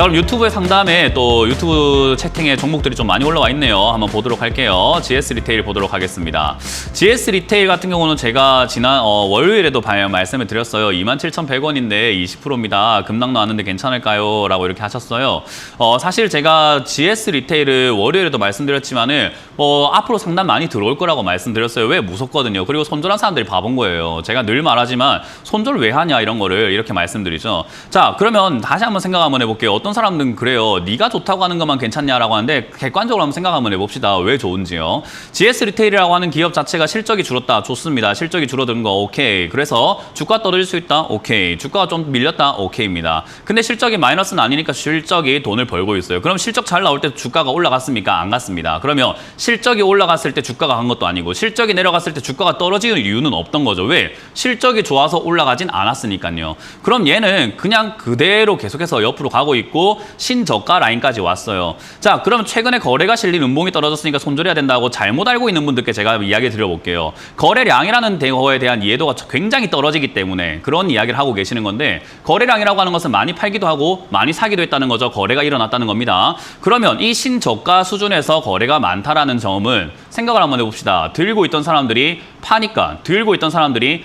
자, 그럼 유튜브의 상담에 또 유튜브 채팅에 종목들이 좀 많이 올라와 있네요. 한번 보도록 할게요. GS 리테일 보도록 하겠습니다. GS 리테일 같은 경우는 제가 지난 월요일에도 말씀을 드렸어요. 27,100원인데 20%입니다. 급락 나왔는데 괜찮을까요? 라고 이렇게 하셨어요. 사실 제가 GS 리테일을 월요일에도 말씀드렸지만은 앞으로 상담 많이 들어올 거라고 말씀드렸어요. 왜? 무섭거든요. 그리고 손절한 사람들이 바본 거예요. 제가 늘 말하지만 손절 왜 하냐 이런 거를 이렇게 말씀드리죠. 자, 그러면 다시 한번 생각 한번 해볼게요. 어떤 사람들은 그래요. 네가 좋다고 하는 것만 괜찮냐라고 하는데 객관적으로 한번 생각 한번 해봅시다. 왜 좋은지요. GS 리테일이라고 하는 기업 자체가 실적이 줄었다. 좋습니다. 실적이 줄어드는 거 오케이. 그래서 주가 떨어질 수 있다. 오케이. 주가가 좀 밀렸다. 오케이입니다. 근데 실적이 마이너스는 아니니까 실적이 돈을 벌고 있어요. 그럼 실적 잘 나올 때 주가가 올라갔습니까? 안 갔습니다. 그러면 실적이 올라갔을 때 주가가 간 것도 아니고 실적이 내려갔을 때 주가가 떨어지는 이유는 없던 거죠. 왜? 실적이 좋아서 올라가진 않았으니까요. 그럼 얘는 그냥 그대로 계속해서 옆으로 가고 있고 신저가 라인까지 왔어요. 자, 그럼 최근에 거래가 실린 음봉이 떨어졌으니까 손절해야 된다고 잘못 알고 있는 분들께 제가 이야기 드려볼게요. 거래량이라는 거에 대한 이해도가 굉장히 떨어지기 때문에 그런 이야기를 하고 계시는 건데 거래량이라고 하는 것은 많이 팔기도 하고 많이 사기도 했다는 거죠. 거래가 일어났다는 겁니다. 그러면 이 신저가 수준에서 거래가 많다라는 점은 생각을 한번 해봅시다. 들고 있던 사람들이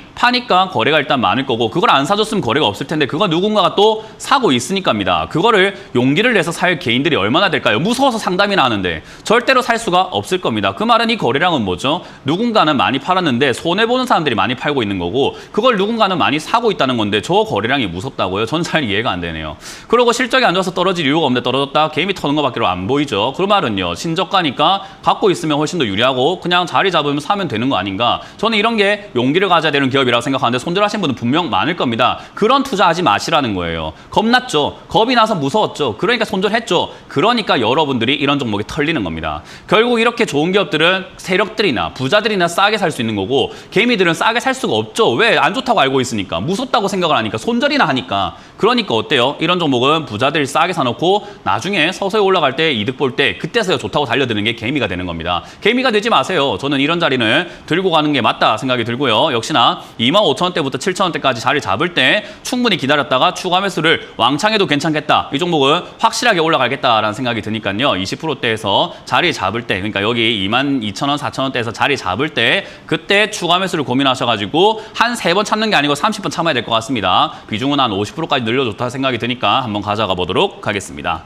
파니까 거래가 일단 많을 거고 그걸 안 사줬으면 거래가 없을 텐데 그거 누군가가 또 사고 있으니까입니다. 그거를 용기를 내서 살 개인들이 얼마나 될까요? 무서워서 상담이나 하는데 절대로 살 수가 없을 겁니다. 그 말은 이 거래량은 뭐죠? 누군가는 많이 팔았는데 손해보는 사람들이 많이 팔고 있는 거고 그걸 누군가는 많이 사고 있다는 건데 저 거래량이 무섭다고요? 전 잘 이해가 안 되네요. 그리고 실적이 안 좋아서 떨어질 이유가 없는데 떨어졌다? 개미 터는 것밖에 안 보이죠. 그 말은요. 신저가니까 갖고 있으면 훨씬 더 유리하고 그냥 자리 잡으면 사면 되는 거 아닌가? 저는 이런 게 용기를 가져야 되는 기업이라고 생각하는데 손절하신 분은 분명 많을 겁니다. 그런 투자하지 마시라는 거예요. 겁났죠. 겁이 나서 무서웠죠. 그러니까 손절했죠. 그러니까 여러분들이 이런 종목이 털리는 겁니다. 결국 이렇게 좋은 기업들은 세력들이나 부자들이나 싸게 살 수 있는 거고 개미들은 싸게 살 수가 없죠. 왜? 안 좋다고 알고 있으니까. 무섭다고 생각을 하니까. 손절이나 하니까. 그러니까 어때요? 이런 종목은 부자들이 싸게 사놓고 나중에 서서히 올라갈 때 이득 볼 때 그때서야 좋다고 달려드는 게 개미가 되는 겁니다. 개미가 되지 마세요. 저는 이런 자리는 들고 가는 게 맞다 생각이 들고요. 역시나 25,000원대부터 7,000원대까지 자리 잡을 때 충분히 기다렸다가 추가 매수를 왕창해도 괜찮겠다. 이 종목은 확실하게 올라가겠다라는 생각이 드니까요. 20%대에서 자리 잡을 때 그러니까 여기 22,000원, 4,000원대에서 자리 잡을 때 그때 추가 매수를 고민하셔가지고 한 3번 참는 게 아니고 30번 참아야 될 것 같습니다. 비중은 한 50%까지 늘려줬다 생각이 드니까 한번 가져가 보도록 하겠습니다.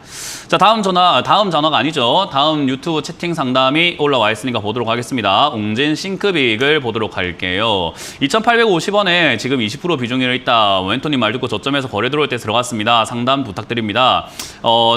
자, 다음 전화가 아니죠. 다음 유튜브 채팅 상담이 올라와 있으니까 보도록 하겠습니다. 웅진 싱크빅을 보도록 할게요. 2,850원에 지금 20% 비중이 있다. 멘토님 말 듣고 저점에서 거래 들어올 때 들어갔습니다. 상담 부탁드립니다.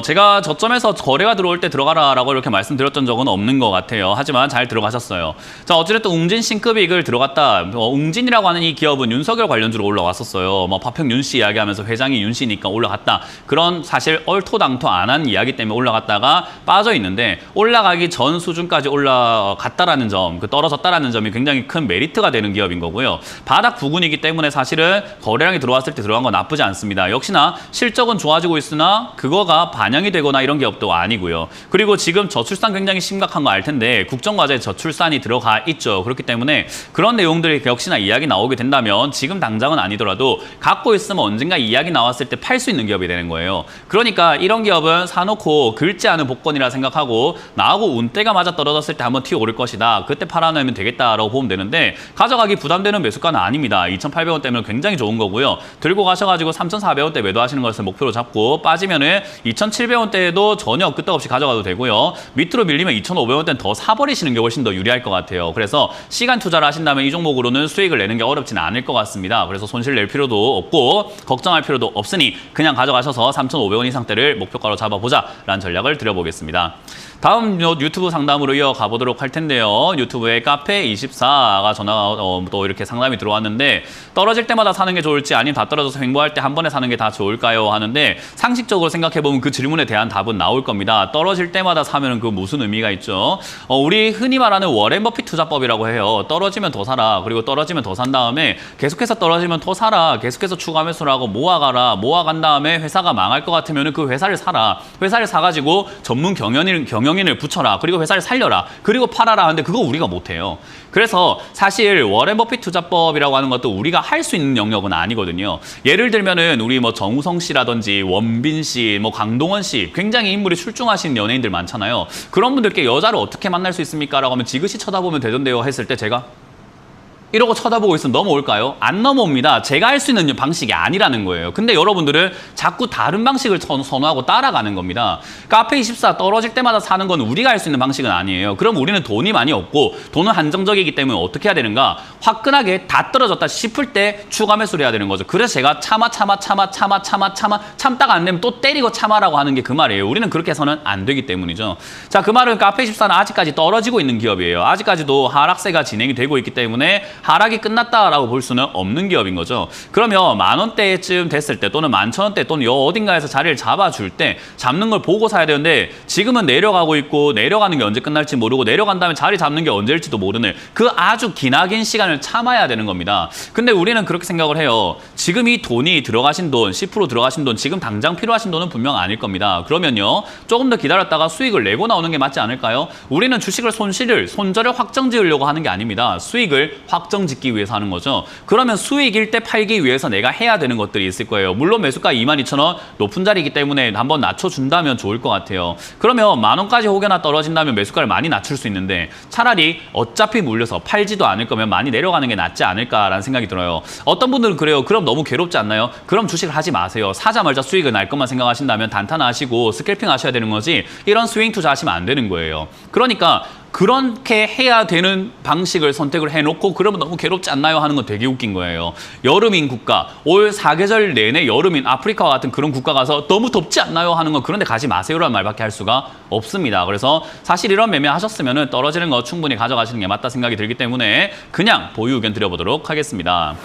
제가 저점에서 거래가 들어올 때 들어가라라고 이렇게 말씀드렸던 적은 없는 것 같아요. 하지만 잘 들어가셨어요. 자, 어찌됐든 웅진 싱크빅을 들어갔다. 웅진이라고 하는 이 기업은 윤석열 관련주로 올라왔었어요. 파평윤 씨 이야기하면서 회장이 윤 씨니까 올라갔다. 그런 사실 얼토당토 안 한 이야기 때문에 올라갔다가 빠져 있는데 올라가기 전 수준까지 올라갔다라는 점, 떨어졌다라는 점이 굉장히 큰 메리트가 되는 기업인 거고요. 바닥 부근이기 때문에 사실은 거래량이 들어왔을 때 들어간 건 나쁘지 않습니다. 역시나 실적은 좋아지고 있으나 그거가 반영이 되거나 이런 기업도 아니고요. 그리고 지금 저출산 굉장히 심각한 거 알 텐데 국정과제에 저출산이 들어가 있죠. 그렇기 때문에 그런 내용들이 역시나 이야기 나오게 된다면 지금 당장은 아니더라도 갖고 있으면 언젠가 이야기 나왔을 때 팔 수 있는 기업이 되는 거예요. 그러니까 이런 기업은 사놓고 긁지 않은 복권이라 생각하고 나하고 운대가 맞아 떨어졌을 때 한번 튀어오를 것이다. 그때 팔아내면 되겠다라고 보면 되는데 가져가기 부담되는 매수가는 아닙니다. 2,800원대면 굉장히 좋은 거고요. 들고 가셔가지고 3,400원대 매도하시는 것을 목표로 잡고 빠지면은 2,700원대에도 전혀 끄떡없이 가져가도 되고요. 밑으로 밀리면 2,500원대는 더 사버리시는 게 훨씬 더 유리할 것 같아요. 그래서 시간 투자를 하신다면 이 종목으로는 수익을 내는 게 어렵지는 않을 것 같습니다. 그래서 손실 낼 필요도 없고 걱정할 필요도 없으니 그냥 가져가셔서 3,500원 이상대를 목표가로 잡아보자라는 전략을 드려보겠습니다. 다음 유튜브 상담으로 이어가 보도록 할 텐데요. 유튜브에 카페24가 전화가 또 이렇게 상담이 들어왔는데 떨어질 때마다 사는 게 좋을지 아니면 다 떨어져서 횡보할 때 한 번에 사는 게 다 좋을까요? 하는데 상식적으로 생각해보면 그 질문에 대한 답은 나올 겁니다. 떨어질 때마다 사면 그 무슨 의미가 있죠? 우리 흔히 말하는 워렌 버핏 투자법이라고 해요. 떨어지면 더 사라. 그리고 떨어지면 더 산 다음에 계속해서 떨어지면 더 사라. 계속해서 추가 매수를 하고 모아가라. 모아간 다음에 회사가 망할 것 같으면 그 회사를 사라. 회사를 사가지고 전문 경영인을 경영인을 붙여라. 그리고 회사를 살려라. 그리고 팔아라 하는데 그거 우리가 못해요. 그래서 사실 워렌 버핏 투자법이라고 하는 것도 우리가 할 수 있는 영역은 아니거든요. 예를 들면은 우리 뭐 정우성 씨라든지 원빈 씨, 뭐 강동원 씨 굉장히 인물이 출중하신 연예인들 많잖아요. 그런 분들께 여자를 어떻게 만날 수 있습니까? 라고 하면 지그시 쳐다보면 되던데요 했을 때 제가 이러고 쳐다보고 있으면 넘어올까요? 안 넘어옵니다. 제가 할 수 있는 방식이 아니라는 거예요. 근데 여러분들은 자꾸 다른 방식을 선호하고 따라가는 겁니다. 카페24 떨어질 때마다 사는 건 우리가 할 수 있는 방식은 아니에요. 그럼 우리는 돈이 많이 없고 돈은 한정적이기 때문에 어떻게 해야 되는가? 화끈하게 다 떨어졌다 싶을 때 추가 매수를 해야 되는 거죠. 그래서 제가 참다가 안 되면 또 때리고 참아라고 하는 게 그 말이에요. 우리는 그렇게 해서는 안 되기 때문이죠. 자, 그 말은 카페24는 아직까지 떨어지고 있는 기업이에요. 아직까지도 하락세가 진행이 되고 있기 때문에 하락이 끝났다라고 볼 수는 없는 기업인 거죠. 그러면 10,000원대쯤 됐을 때 또는 11,000원대 또는 어딘가에서 자리를 잡아줄 때 잡는 걸 보고 사야 되는데 지금은 내려가고 있고 내려가는 게 언제 끝날지 모르고 내려간 다음에 자리 잡는 게 언제일지도 모르는 그 아주 기나긴 시간을 참아야 되는 겁니다. 근데 우리는 그렇게 생각을 해요. 지금 이 돈이 들어가신 돈, 10% 들어가신 돈, 지금 당장 필요하신 돈은 분명 아닐 겁니다. 그러면요. 조금 더 기다렸다가 수익을 내고 나오는 게 맞지 않을까요? 우리는 주식을 손절을 확정 지으려고 하는 게 아닙니다. 수익을 확정 짓기 위해서 하는 거죠. 그러면 수익일 때 팔기 위해서 내가 해야 되는 것들이 있을 거예요. 물론 매수가 22,000원 높은 자리이기 때문에 한번 낮춰준다면 좋을 것 같아요. 그러면 10,000원까지 혹여나 떨어진다면 매수가를 많이 낮출 수 있는데 차라리 어차피 물려서 팔지도 않을 거면 많이 내려가는 게 낫지 않을까라는 생각이 들어요. 어떤 분들은 그래요. 그럼 너무 괴롭지 않나요? 그럼 주식을 하지 마세요. 사자마자 수익을 날 것만 생각하신다면 단타하시고 스캘핑 하셔야 되는 거지 이런 스윙 투자하시면 안 되는 거예요. 그러니까 그렇게 해야 되는 방식을 선택을 해놓고 그러면 너무 괴롭지 않나요? 하는 건 되게 웃긴 거예요. 여름인 국가, 올 4계절 내내 여름인 아프리카와 같은 그런 국가 가서 너무 덥지 않나요? 하는 건 그런 데 가지 마세요라는 말밖에 할 수가 없습니다. 그래서 사실 이런 매매 하셨으면 떨어지는 거 충분히 가져가시는 게 맞다 생각이 들기 때문에 그냥 보유 의견 드려보도록 하겠습니다.